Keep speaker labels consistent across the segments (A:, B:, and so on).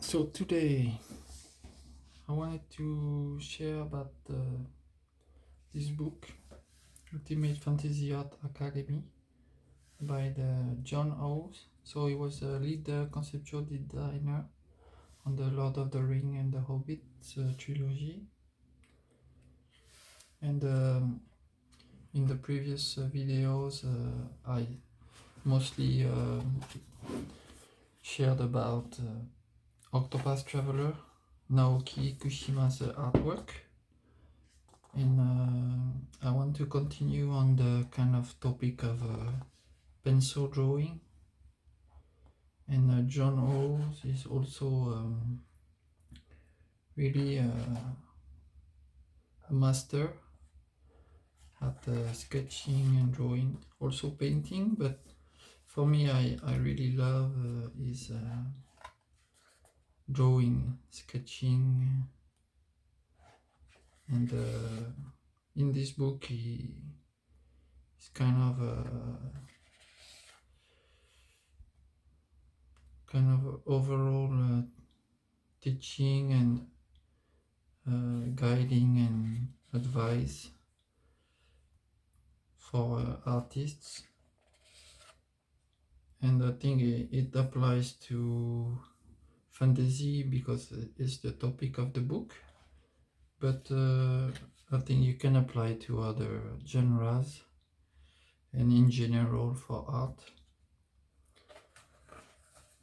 A: So today I wanted to share about this book, Ultimate Fantasy Art Academy, by the John Howe. So he was a lead conceptual designer on the Lord of the Ring and the Hobbit trilogy. And in the previous videos, I mostly shared about Octopath Traveler, Naoki Kushima's artwork. And I want to continue on the kind of topic of pencil drawing. And John Howe is also really a master at sketching and drawing, also painting. But for me, I really love his drawing, sketching, and in this book he is kind of overall teaching and guiding and advice for artists, and I think it applies to fantasy because it's the topic of the book, but I think you can apply to other genres and in general for art.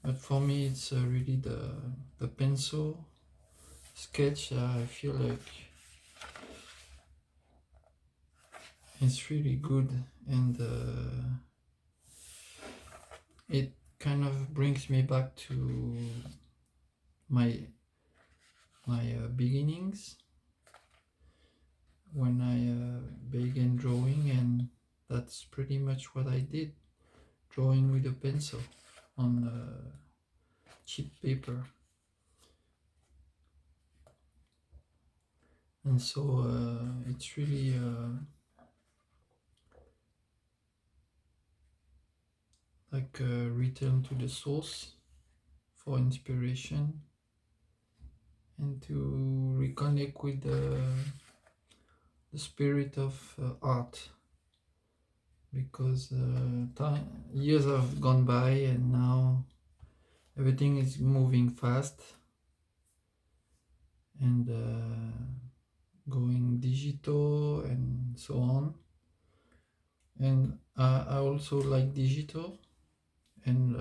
A: But for me it's really the pencil sketch. I feel like it's really good, and it kind of brings me back to my beginnings when I began drawing, and that's pretty much what I did, drawing with a pencil on cheap paper. And so it's really like a return to the source for inspiration and to reconnect with the spirit of art, because years have gone by and now everything is moving fast and going digital and so on. And I also like digital, and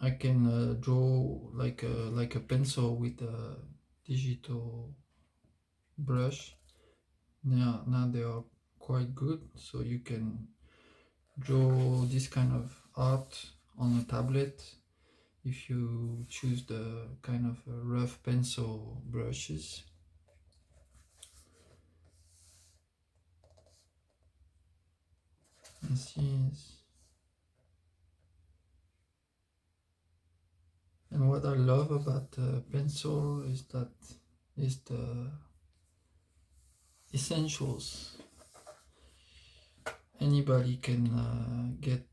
A: I can draw like a pencil with a digital brush. Now they are quite good, so you can draw this kind of art on a tablet if you choose the kind of rough pencil brushes. And what I love about pencil is that is the essentials. Anybody can get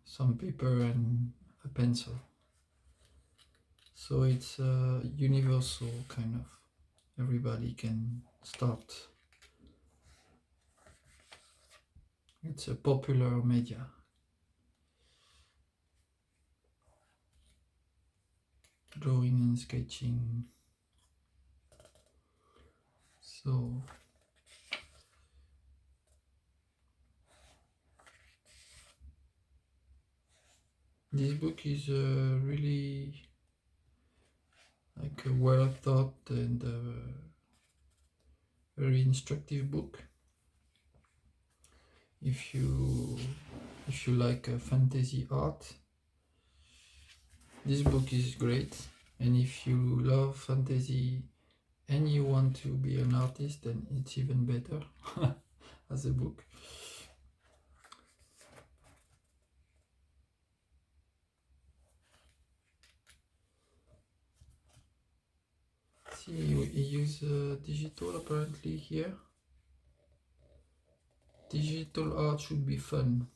A: some paper and a pencil, so it's a universal kind of, everybody can start. It's a popular media. Drawing and sketching. So this book is really like a well thought and very instructive book. If you like fantasy art, this book is great. And if you love fantasy and you want to be an artist, then it's even better as a book. See, you use digital apparently here. Digital art should be fun.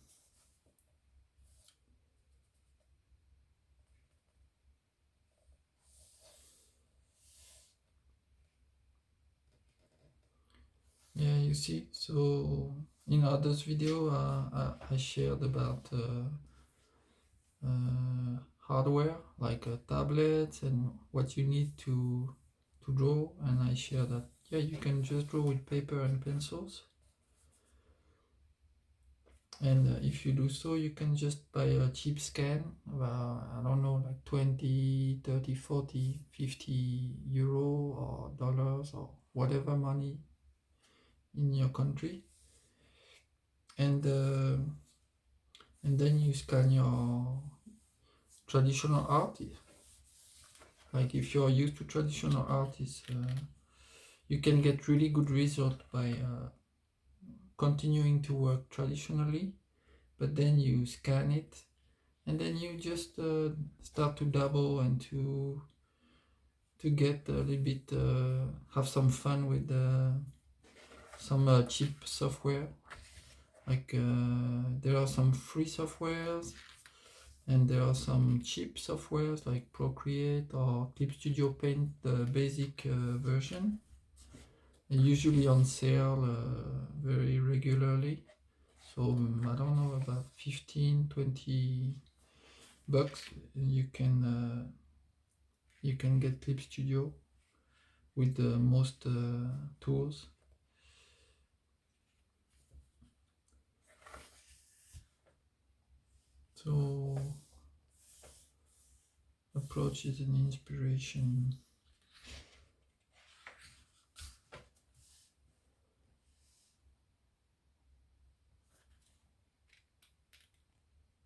A: You see, so in others video I shared about hardware like tablets and what you need to draw, and I share that yeah, you can just draw with paper and pencils, and if you do so, you can just buy a cheap scan, I don't know, like 20, 30, 40, 50 euro or dollars or whatever money in your country, and then you scan your traditional art. Like if you're used to traditional art, you can get really good result by continuing to work traditionally, but then you scan it, and then you just start to dabble and to get a little bit have some fun with some cheap software. Like there are some free softwares, and there are some cheap softwares like Procreate or Clip Studio Paint, the basic version, usually on sale very regularly. So I don't know, about 15, 20 bucks you can get Clip Studio with most tools. So approach is an inspiration.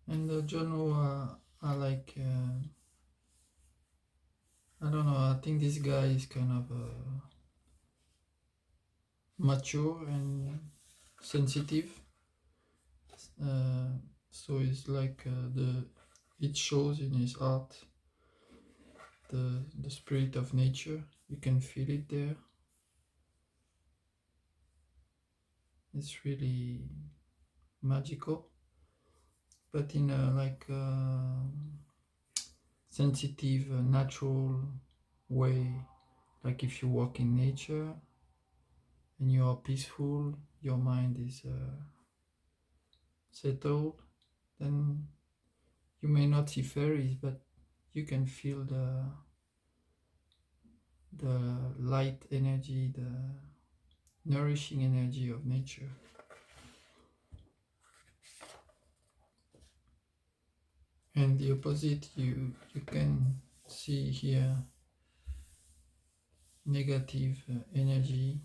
A: And John Howe, I like, I don't know, I think this guy is kind of mature and sensitive. So it's like it shows in his art the spirit of nature. You can feel it there. It's really magical, but in a like sensitive, natural way. Like if you walk in nature and you are peaceful, your mind is settled, then you may not see fairies, but you can feel the light energy, the nourishing energy of nature. And the opposite, you can see here negative energy,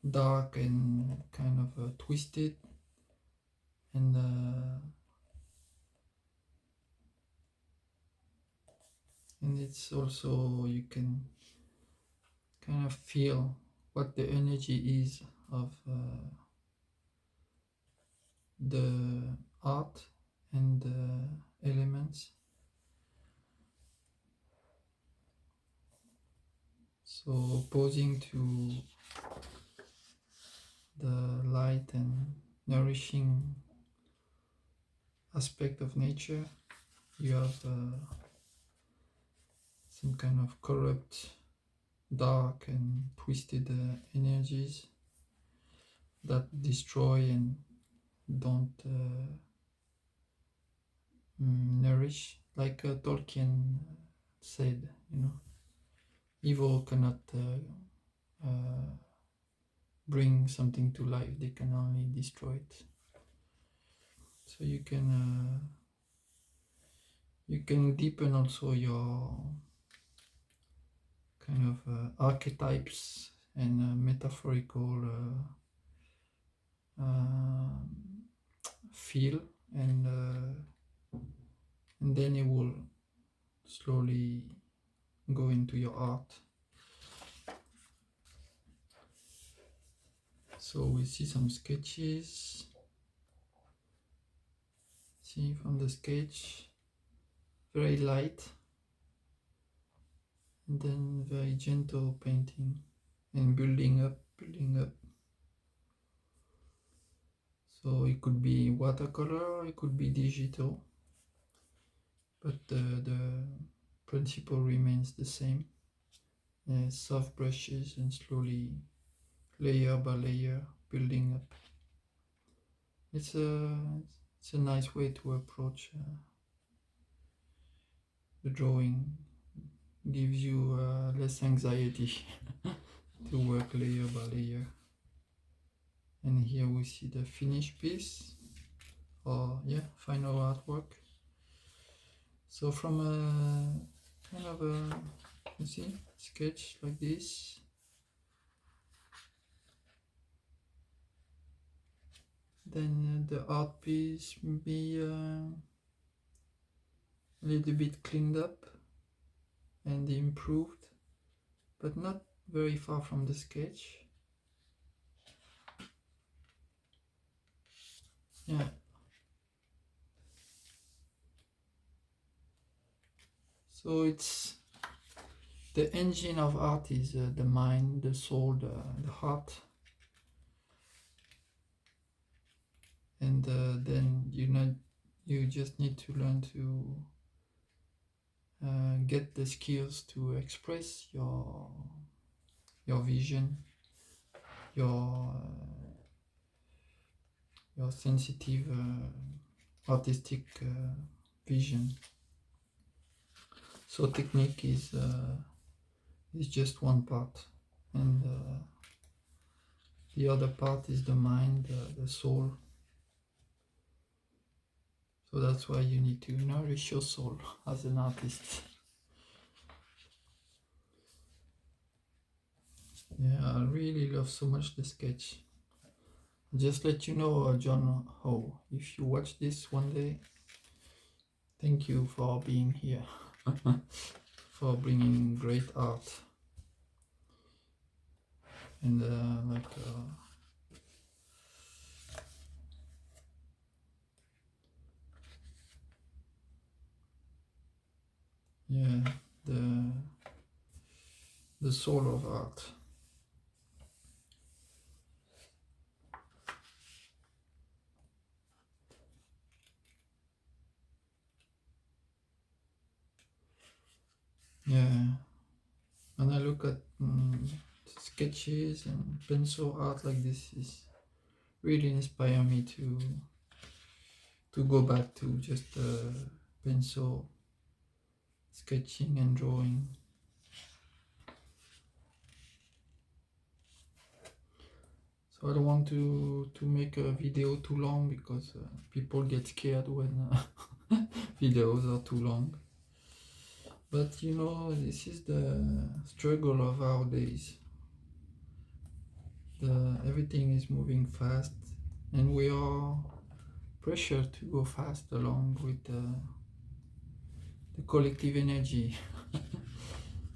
A: dark and kind of twisted, and it's also, you can kind of feel what the energy is of the art and the elements. So opposing to the light and nourishing aspect of nature, you have some kind of corrupt, dark and twisted energies that destroy and don't nourish. Like Tolkien said, evil cannot bring something to life, they can only destroy it. So you can deepen also your kind of archetypes and metaphorical feel, and then it will slowly go into your art. So we see some sketches. See from the sketch, very light, and then very gentle painting and building up. So it could be watercolor, it could be digital, but the principle remains the same. Soft brushes and slowly layer by layer, building up. It's a nice way to approach the drawing. Gives you less anxiety to work layer by layer. And here we see the finished piece, or final artwork. So from a kind of a, you see, sketch like this, then the art piece may be a little bit cleaned up and improved, but not very far from the sketch. Yeah. So it's the engine of art is the mind, the soul, the heart, and then you just need to learn to get the skills to express your vision, your sensitive artistic vision. So technique is just one part, and the other part is the mind, the soul. So that's why you need to nourish your soul as an artist. Yeah, I really love so much the sketch. Just let you know, John Howe, if you watch this one day, thank you for being here, for bringing great art. And yeah, the soul of art. Yeah, when I look at sketches and pencil art like this, is really inspire me to go back to just pencil sketching and drawing. So I don't want to make a video too long, because people get scared when videos are too long. But you know, this is the struggle of our days. Everything is moving fast, and we are pressured to go fast along with the collective energy.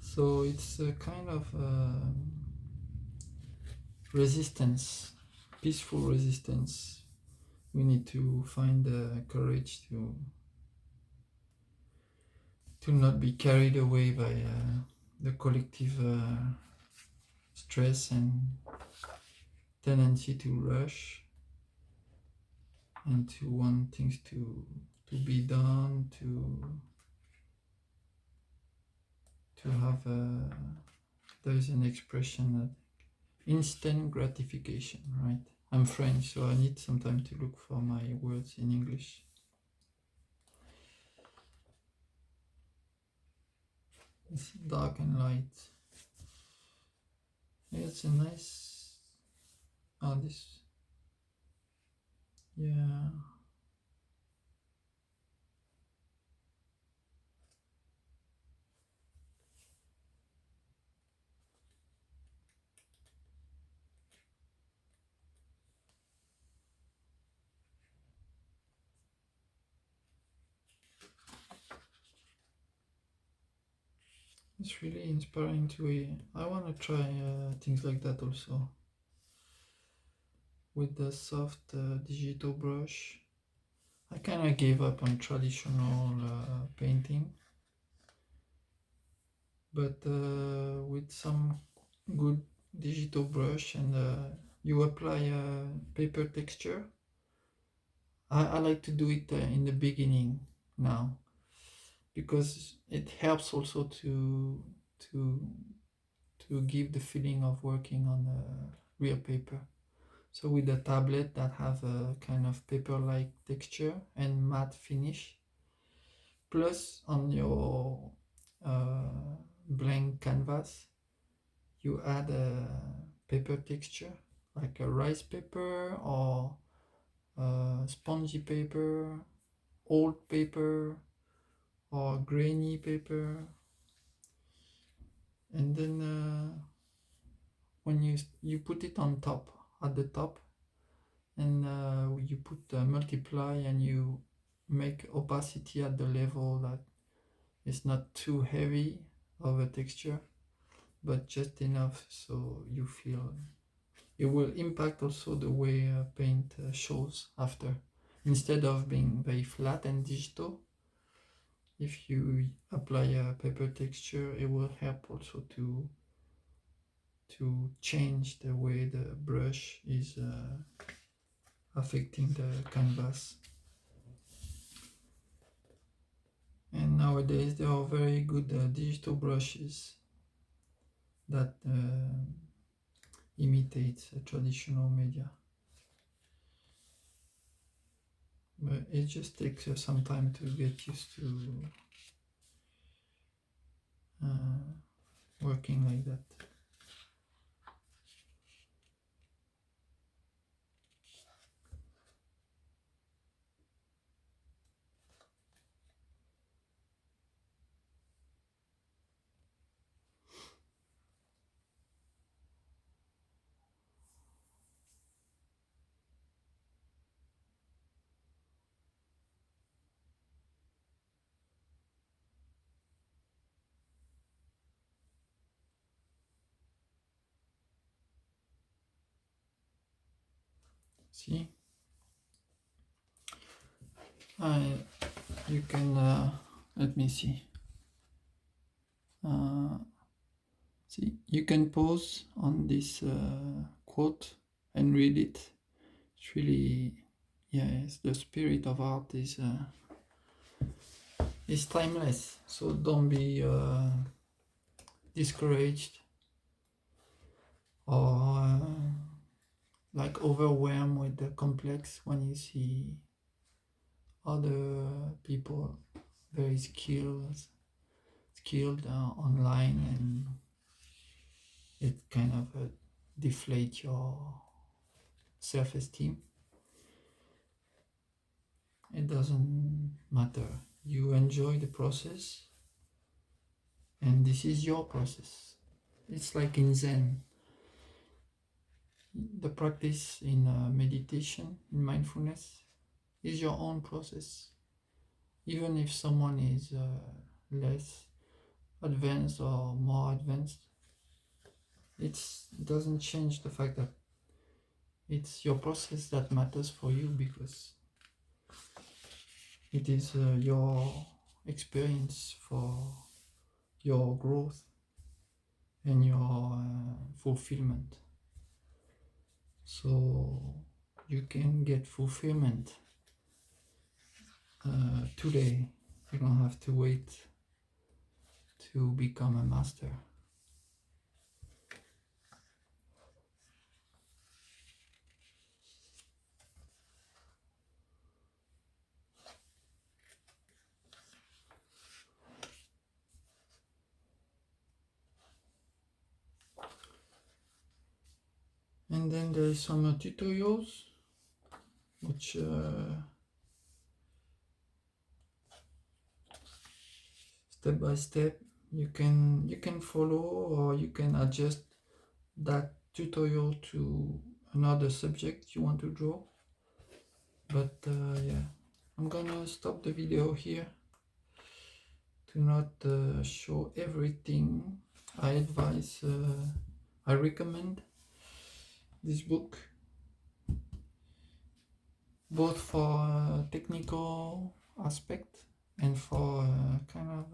A: So it's a kind of resistance, peaceful resistance. We need to find the courage to not be carried away by the collective stress and tendency to rush and to want things to be done, to have there is an expression that instant gratification, right? I'm French, so I need some time to look for my words in English. It's dark and light. Yeah, it's a nice. This. Yeah. It's really inspiring to. I want to try things like that also. With the soft digital brush. I kind of gave up on traditional painting, but with some good digital brush and you apply a paper texture. I like to do it in the beginning now, because it helps also to give the feeling of working on real paper. So with a tablet that have a kind of paper-like texture and matte finish, plus on your blank canvas, you add a paper texture like a rice paper or spongy paper, old paper, or grainy paper, and then when you put it on top, at the top, and you put multiply, and you make opacity at the level that is not too heavy of a texture, but just enough so you feel it will impact also the way paint shows after. Instead of being very flat and digital, if you apply a paper texture, it will help also to change the way the brush is affecting the canvas. And nowadays there are very good digital brushes that imitate traditional media. But it just takes some time to get used to working like that. See, you can let me see. See, you can pause on this quote and read it. It's really, yes, the spirit of art is timeless. So don't be discouraged or like overwhelmed with the complex when you see other people very skilled online, and it kind of deflate your self-esteem. It doesn't matter. You enjoy the process, and this is your process. It's like in Zen. The practice in meditation, in mindfulness, is your own process. Even if someone is less advanced or more advanced, it doesn't change the fact that it's your process that matters for you, because it is your experience for your growth and your fulfillment. So you can get fulfillment today. You don't have to wait to become a master. And then there is some tutorials which step by step you can follow, or you can adjust that tutorial to another subject you want to draw. But yeah, I'm gonna stop the video here to not show everything. I recommend this book both for technical aspect and for kind of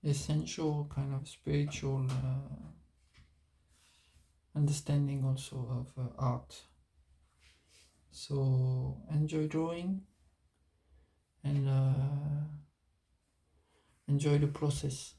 A: essential kind of spiritual understanding also of art. So enjoy drawing and enjoy the process.